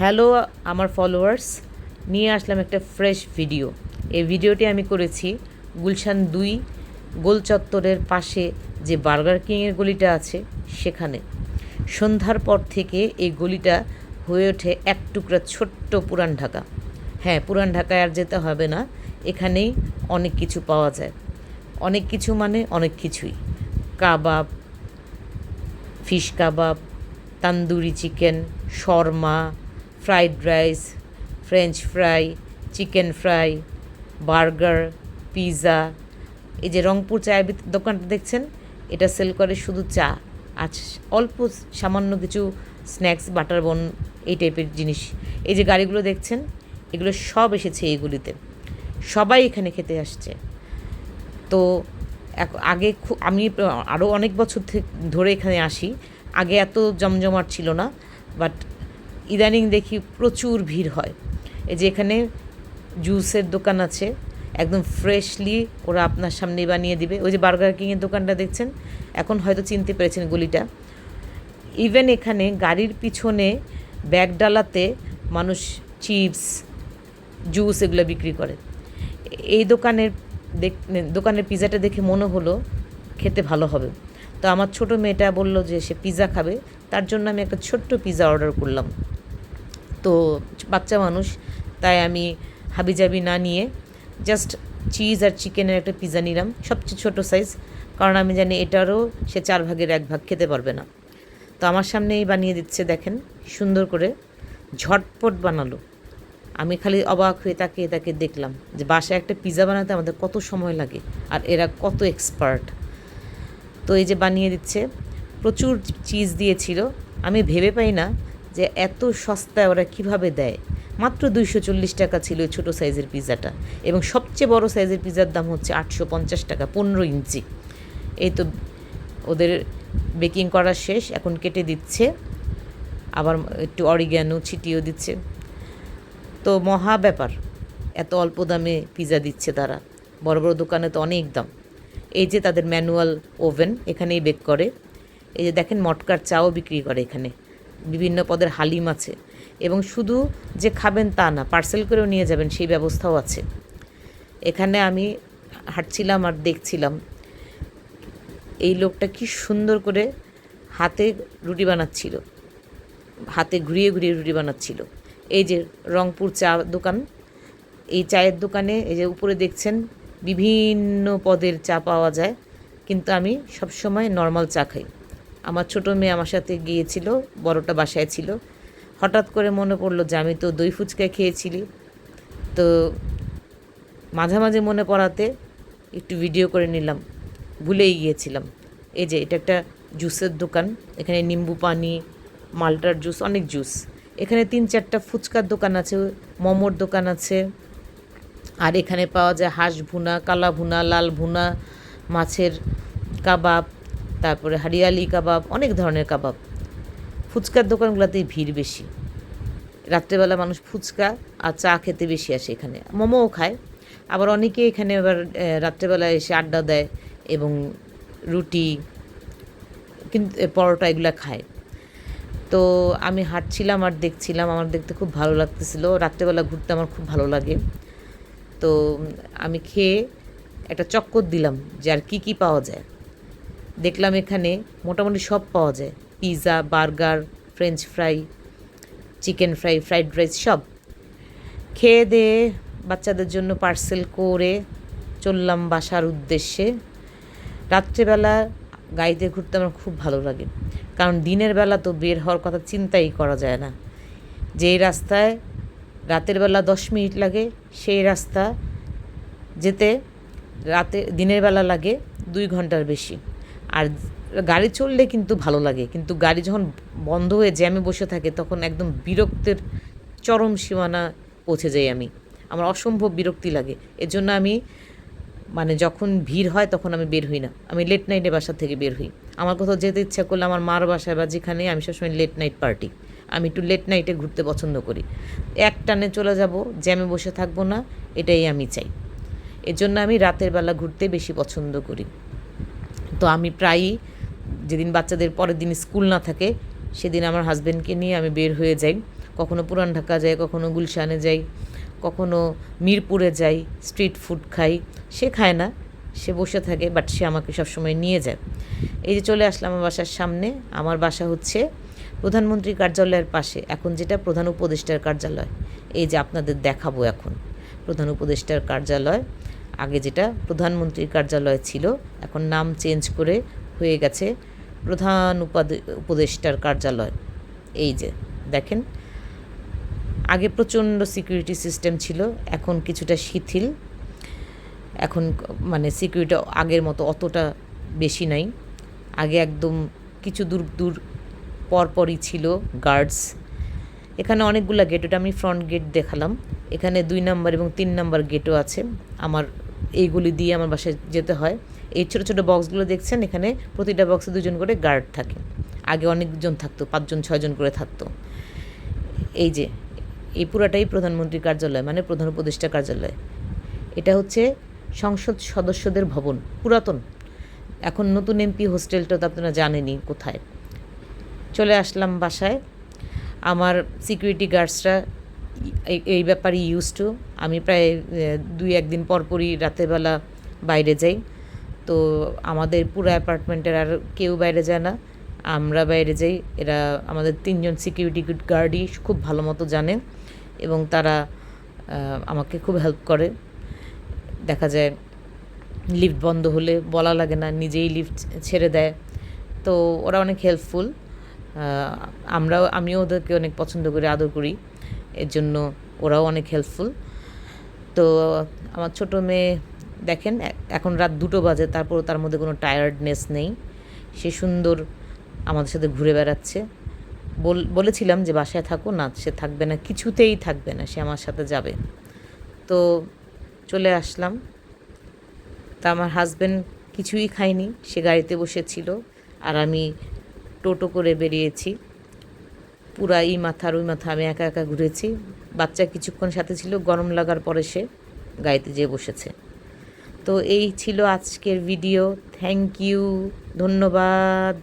Hello আমার followers, নিয়ে আসলাম একটা ফ্রেশ ভিডিও। এই ভিডিওটি আমি করেছি গুলশান 2 গোল চত্বরের পাশে যে বার্গার কিংয়ের গলিটা আছে সেখানে। সন্ধ্যার পর থেকে এই গলিটা হয়ে ওঠে এক টুকরা ছোট্ট পুরান ঢাকা। হ্যাঁ, পুরান ঢাকায় আর যেতে হবে না, এখানেই অনেক কিছু পাওয়া যায়। অনেক কিছু মানে অনেক কিছুই। Kebab, fish kebab, tandoori chicken, shawarma, fried rice, french fry, chicken fry, burger, pizza. এই যে রংপুর চায়ের দোকানটা দেখছেন, এটা সেল করে শুধু চা আর অল্প সামান্য কিছু স্ন্যাক্স, বাটার বন, এই টাইপের জিনিস। এই যে গাড়িগুলো দেখছেন, এগুলো সব এসেছে এইগুলিতে। সবাই এখানে খেতে আসছে। তো আগে আমি আরও অনেক বছর ধরে এখানে আসি। আগে এত জমজমাট ছিল না, বাট ইদানিং দেখি প্রচুর ভিড় হয়। এই যে এখানে জুসের দোকান আছে, একদম ফ্রেশলি ওরা আপনার সামনে বানিয়ে দিবে। ওই যে বার্গার কিংয়ের দোকানটা দেখছেন, এখন হয়তো চিনতে পেরেছেন গলিটা। ইভেন এখানে গাড়ির পিছনে ব্যাগ ডালাতে মানুষ চিপস, জুস এগুলো বিক্রি করে। এই দোকানের পিৎজাটা দেখে মনে হলো খেতে ভালো হবে। তো আমার ছোট মেয়েটা বলল যে সে পিৎজা খাবে, তার জন্য আমি একটা ছোট্ট পিৎজা অর্ডার করলাম। তো বাচ্চা মানুষ, তাই আমি হাবিজাবি না নিয়ে জাস্ট চিজ আর চিকেনের একটা পিৎজা নিলাম, সবচেয়ে ছোটো সাইজ, কারণ আমি জানি এটারও সে 4/1 ভাগ খেতে পারবে না। তো আমার সামনেই বানিয়ে দিচ্ছে, দেখেন সুন্দর করে, ঝটপট বানালো। আমি খালি অবাক হয়ে তাকে দেখলাম যে বাসায় একটা পিৎজা বানাতে আমাদের কত সময় লাগে আর এরা কত এক্সপার্ট। তো এই যে বানিয়ে দিচ্ছে, প্রচুর চিজ দিয়েছিল। আমি ভেবে পাই না যে এত সস্তায় ওরা কিভাবে দেয়। মাত্র 240 টাকা ছিল ওই ছোটো সাইজের পিৎজাটা, এবং সবচেয়ে বড় সাইজের পিৎজার দাম হচ্ছে 850 টাকা, 15 ইঞ্চি। এই তো ওদের বেকিং করা শেষ, এখন কেটে দিচ্ছে, আবার একটু অরিগ্যানো ছিটিয়েও দিচ্ছে। তো মহা ব্যাপার, এত অল্প দামে পিৎজা দিচ্ছে তারা। বড় বড় দোকানে তো অনেক দাম। এই যে তাদের ম্যানুয়াল ওভেন, এখানেই বেক করে। এই যে দেখেন মটকার চাও বিক্রি করে এখানে, বিভিন্ন পদের হালিম আছে, এবং শুধু যে খাবেন তা না, পার্সেল করেও নিয়ে যাবেন সেই ব্যবস্থাও আছে। এখানে আমি হাঁটছিলাম আর দেখছিলাম এই লোকটা কি সুন্দর করে হাতে রুটি বানাচ্ছিল, হাতে ঘুরিয়ে ঘুরিয়ে রুটি বানাচ্ছিল। এই যে রংপুর চা দোকান, এই চায়ের দোকানে এই যে উপরে দেখছেন বিভিন্ন পদের চা পাওয়া যায়, কিন্তু আমি সবসময় নর্মাল চা খাই। আমার ছোটো মেয়ে আমার সাথে গিয়েছিল, বড়টা বাসায় ছিল। হঠাৎ করে মনে পড়লো যে আমি তো দই ফুচকা খেয়েছিলি। তো মাঝে মনে পড়াতে একটু ভিডিও করে নিলাম, ভুলেই গিয়েছিলাম। এই যে এটা একটা জুসের দোকান, এখানে নিম্বু পানি, মাল্টার জুস, অনেক জুস। এখানে 3-4টা ফুচকার দোকান আছে, মোমোর দোকান আছে। আর এখানে পাওয়া যায় হাঁস ভুনা, কালা ভুনা, লাল ভুনা, মাছের কাবাব, তারপরে হারিয়ালি কাবাব, অনেক ধরনের কাবাব। ফুচকার দোকানগুলোতেই ভিড় বেশি। রাত্রেবেলা মানুষ ফুচকা আর চা খেতে বেশি আসে এখানে, মোমোও খায়। আবার অনেকে এখানে আবার রাত্রেবেলায় এসে আড্ডা দেয় এবং রুটি, কিন্তু পরোটা এগুলো খায়। তো আমি হাঁটছিলাম আর দেখছিলাম, আমার দেখতে খুব ভালো লাগতেছিল। রাত্রেবেলা ঘুরতে আমার খুব ভালো লাগে। তো আমি খেয়ে একটা চক্কর দিলাম যে আর কী পাওয়া যায়। দেখলাম এখানে মোটামুটি সব পাওয়া যায়, pizza, burger, French fry, chicken fry, fried rice, সব। খেয়ে দিয়ে বাচ্চাদের জন্য পার্সেল করে চললাম বাসার উদ্দেশ্যে। রাত্রেবেলা গাড়িতে ঘুরতে আমার খুব ভালো লাগে, কারণ দিনের বেলা তো বের হওয়ার কথা চিন্তাই করা যায় না। যেই রাস্তায় রাতের বেলা 10 মিনিট লাগে, সেই রাস্তা যেতে দিনের বেলা লাগে 2 ঘন্টার বেশি। আর গাড়ি চললে কিন্তু ভালো লাগে, কিন্তু গাড়ি যখন বন্ধ হয়ে জ্যামে বসে থাকে তখন একদম বিরক্তের চরম সীমানা পৌঁছে যাই আমি। আমার অসম্ভব বিরক্তি লাগে। এজন্য আমি যখন ভিড় হয় তখন আমি বের হই না, আমি লেট নাইটে বাসা থেকে বের হই। আমার কোথাও যেতে ইচ্ছা করলে আমার মার বাসায় বা যেখানে, আমি সবসময় লেট নাইট পার্টি, আমি একটু লেট নাইটে ঘুরতে পছন্দ করি। এক টানে চলে যাব, জ্যামে বসে থাকবো না, এটাই আমি চাই। এজন্য আমি রাতের বেলা ঘুরতে বেশি পছন্দ করি। তো আমি প্রায়ই, যেদিন বাচ্চাদের পরের দিন স্কুল না থাকে, সেদিন আমার হাজব্যান্ডকে নিয়ে আমি বের হয়ে যাই। কখনো পুরান ঢাকা যাই, কখনো গুলশানে যাই, কখনো মিরপুরে যাই, স্ট্রিট ফুড খাই। সে খায় না, সে বসে থাকে, বাট সে আমাকে সবসময় নিয়ে যায়। এই যে চলে আসলাম আমার বাসার সামনে। আমার বাসা হচ্ছে প্রধানমন্ত্রীর কার্যালয়ের পাশে, এখন যেটা প্রধান উপদেষ্টার কার্যালয়। এই যে আপনাদের দেখাবো এখন প্রধান উপদেষ্টার কার্যালয়। আগে যেটা প্রধানমন্ত্রীর কার্যালয় ছিল, এখন নাম চেঞ্জ করে হয়ে গেছে প্রধান উপদেষ্টার কার্যালয়। এই যে দেখেন, আগে প্রচণ্ড সিকিউরিটি সিস্টেম ছিল, এখন কিছুটা শিথিল। এখন মানে সিকিউরিটি আগের মতো অতটা বেশি নাই। আগে একদম কিছু দূর দূর পরপরই ছিল গার্ডস। এখানে অনেকগুলো গেট, ওটা আমি ফ্রন্ট গেট দেখালাম। এখানে 2 নাম্বার এবং 3 নাম্বার গেটও আছে। আমার এইগুলি দিয়ে আমার বাসায় যেতে হয়। এই ছোটো ছোটো বক্সগুলো দেখছেন, এখানে প্রতিটা বক্সে 2 জন করে গার্ড থাকে। আগে অনেকজন থাকতো, 5 জন 6 জন করে থাকতো। এই যে এই পুরাটাই প্রধানমন্ত্রীর কার্যালয়, মানে প্রধান উপদেষ্টা কার্যালয়। এটা হচ্ছে সংসদ সদস্যদের ভবন, পুরাতন। এখন নতুন এমপি হোস্টেলটা তো আপনারা জানেনই কোথায়। চলে আসলাম বাসায়। আমার সিকিউরিটি গার্ডসরা এই ব্যাপারে ইউজ টু। আমি প্রায় 2-1 দিন পরপরই রাতের বেলা বাইরে যাই। তো আমাদের পুরো অ্যাপার্টমেন্টের আর কেউ বাইরে যায় না, আমরা বাইরে যাই। এরা আমাদের 3 জন সিকিউরিটি গার্ডই খুব ভালো মতো জানে এবং তারা আমাকে খুব হেল্প করে। দেখা যায় লিফট বন্ধ হলে বলা লাগে না, নিজেই লিফট ছেড়ে দেয়। তো ওরা অনেক হেল্পফুল। আমিও ওদেরকে অনেক পছন্দ করি, আদর করি, এর জন্য ওরাও অনেক হেল্পফুল। তো আমার ছোটো মেয়ে দেখেন, এখন রাত 2টো বাজে, তারপরও তার মধ্যে কোনো টায়ার্ডনেস নেই। সে সুন্দর আমাদের সাথে ঘুরে বেড়াচ্ছে। বলেছিলাম যে বাসায় থাকো, না সে থাকবে না, কিছুতেই থাকবে না, সে আমার সাথে যাবে। তো চলে আসলাম। তা আমার হাজব্যান্ড কিছুই খায়নি, সে গাড়িতে বসেছিল আর আমি টোটো করে বেরিয়েছি। পুরা এই মাথার ওই মাথা আমি একা একা ঘুরেছি। বাচ্চা কিছুক্ষণ সাথে ছিল, গরম লাগার পরে সে গাড়িতে যেয়ে বসেছে। তো এই ছিল আজকের ভিডিও। থ্যাংক ইউ, ধন্যবাদ।